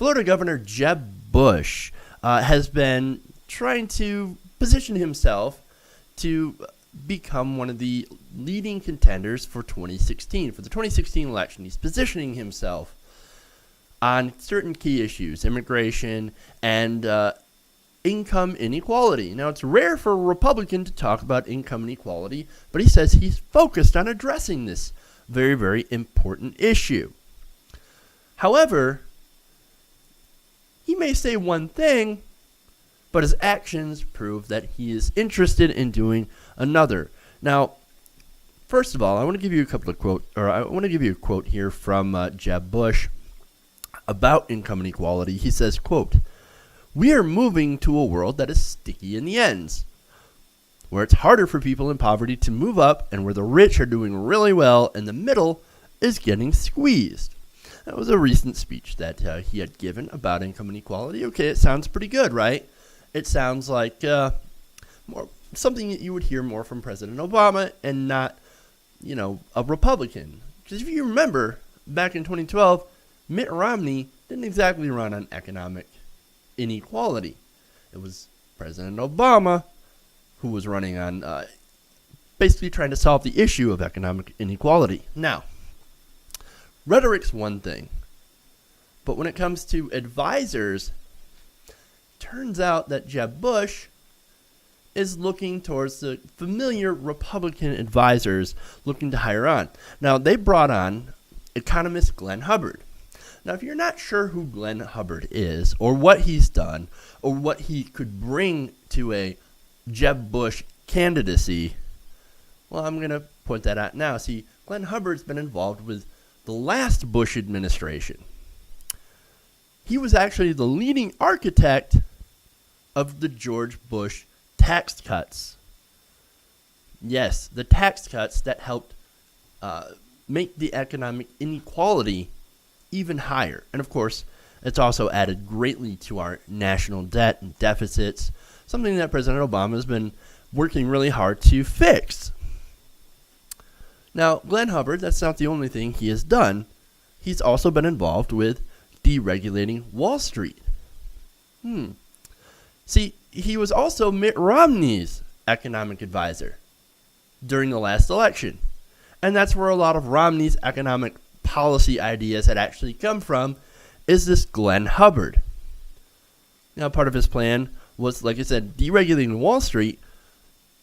Florida Governor Jeb Bush has been trying to position himself to become one of the leading contenders for 2016. For the 2016 election, he's positioning himself on certain key issues, immigration and income inequality. Now, it's rare for a Republican to talk about income inequality, but he says he's focused on addressing this very, very important issue. However, he may say one thing, but his actions prove that he is interested in doing another. Now, first of all, I want to give you a quote here from Jeb Bush about income inequality. He says, quote, "We are moving to a world that is sticky in the ends, where it's harder for people in poverty to move up and where the rich are doing really well and the middle is getting squeezed." That was a recent speech that he had given about income inequality. Okay, it sounds pretty good, right? It sounds like more something that you would hear more from President Obama and not, a Republican. Because if you remember, back in 2012, Mitt Romney didn't exactly run on economic inequality. It was President Obama who was running on basically trying to solve the issue of economic inequality. Now, rhetoric's one thing, but when it comes to advisors, turns out that Jeb Bush is looking towards the familiar Republican advisors looking to hire on. Now, they brought on economist Glenn Hubbard. Now, if you're not sure who Glenn Hubbard is or what he's done or what he could bring to a Jeb Bush candidacy, well, I'm going to point that out now. See, Glenn Hubbard's been involved with the last Bush administration. He was actually the leading architect of the George Bush tax cuts. Yes, the tax cuts that helped make the economic inequality even higher. And of course, it's also added greatly to our national debt and deficits, something that President Obama has been working really hard to fix. Now, Glenn Hubbard, that's not the only thing he has done. He's also been involved with deregulating Wall Street. See, he was also Mitt Romney's economic advisor during the last election. And that's where a lot of Romney's economic policy ideas had actually come from, is this Glenn Hubbard. Now, part of his plan was, like I said, deregulating Wall Street,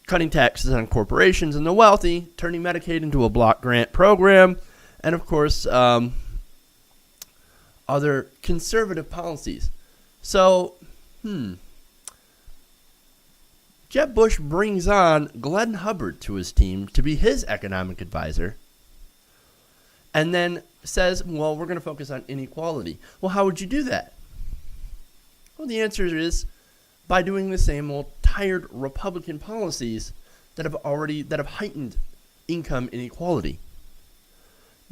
cutting taxes on corporations and the wealthy, turning Medicaid into a block grant program, and of course, other conservative policies. So, Jeb Bush brings on Glenn Hubbard to his team to be his economic advisor, and then says, well, we're going to focus on inequality. Well, how would you do that? Well, the answer is by doing the same old tired Republican policies that have heightened income inequality.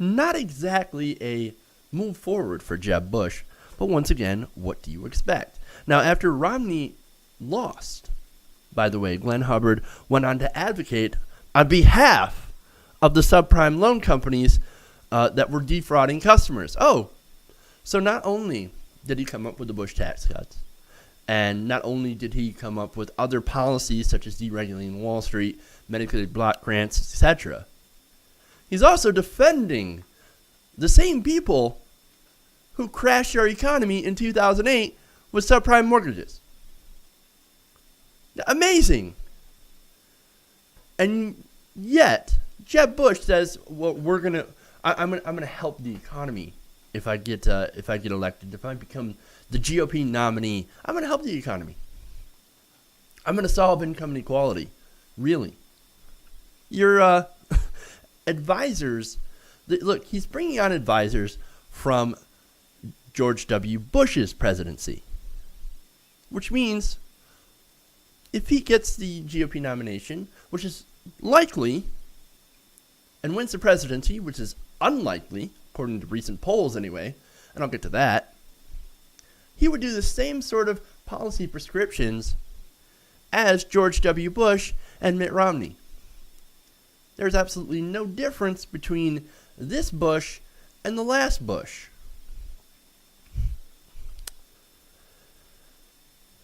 Not exactly a move forward for Jeb Bush, but once again, what do you expect? Now, after Romney lost, by the way, Glenn Hubbard went on to advocate on behalf of the subprime loan companies that were defrauding customers. Oh, so not only did he come up with the Bush tax cuts, and not only did he come up with other policies such as deregulating Wall Street, Medicaid block grants, etc., he's also defending the same people who crashed our economy in 2008 with subprime mortgages. Amazing. And yet, Jeb Bush says, "Well, I'm gonna help the economy if I get elected. If I become the GOP nominee, I'm gonna help the economy. I'm gonna solve income inequality." Really? Your advisors? Look, he's bringing on advisors from George W. Bush's presidency, which means if he gets the GOP nomination, which is likely, and wins the presidency, which is unlikely, according to recent polls anyway, and I'll get to that, he would do the same sort of policy prescriptions as George W. Bush and Mitt Romney. There's absolutely no difference between this Bush and the last Bush.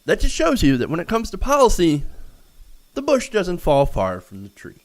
that just shows you that when it comes to policy, the bush doesn't fall far from the tree.